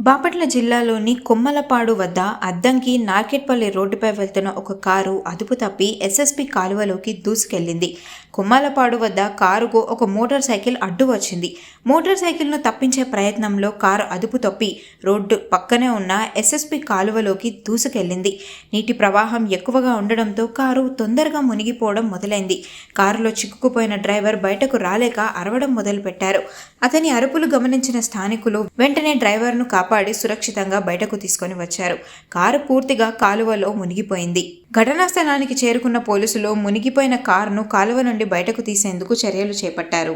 బాపట్ల జిల్లాలోని కొమ్మలపాడు వద్ద అద్దంకి నార్కెట్పల్లి రోడ్డుపై వెళ్తున్న ఒక కారు అదుపు తప్పి ఎస్ఎస్పి కాలువలోకి దూసుకెళ్లింది. కొమ్మలపాడు వద్ద కారుకు ఒక మోటార్ సైకిల్ అడ్డు వచ్చింది. మోటార్ సైకిల్ను తప్పించే ప్రయత్నంలో కారు అదుపు తప్పి రోడ్డు పక్కనే ఉన్న ఎస్ఎస్పి కాలువలోకి దూసుకెళ్లింది. నీటి ప్రవాహం ఎక్కువగా ఉండడంతో కారు తొందరగా మునిగిపోవడం మొదలైంది. కారులో చిక్కుకుపోయిన డ్రైవర్ బయటకు రాలేక అరవడం మొదలుపెట్టారు. అతని అరుపులు గమనించిన స్థానికులు వెంటనే డ్రైవర్ను కాపాడి సురక్షితంగా బయటకు తీసుకొని వచ్చారు. కారు పూర్తిగా కాలువలో మునిగిపోయింది. ఘటనా స్థలానికి చేరుకున్న పోలీసులు మునిగిపోయిన కారును కాలువ నుండి బయటకు తీసేందుకు చర్యలు చేపట్టారు.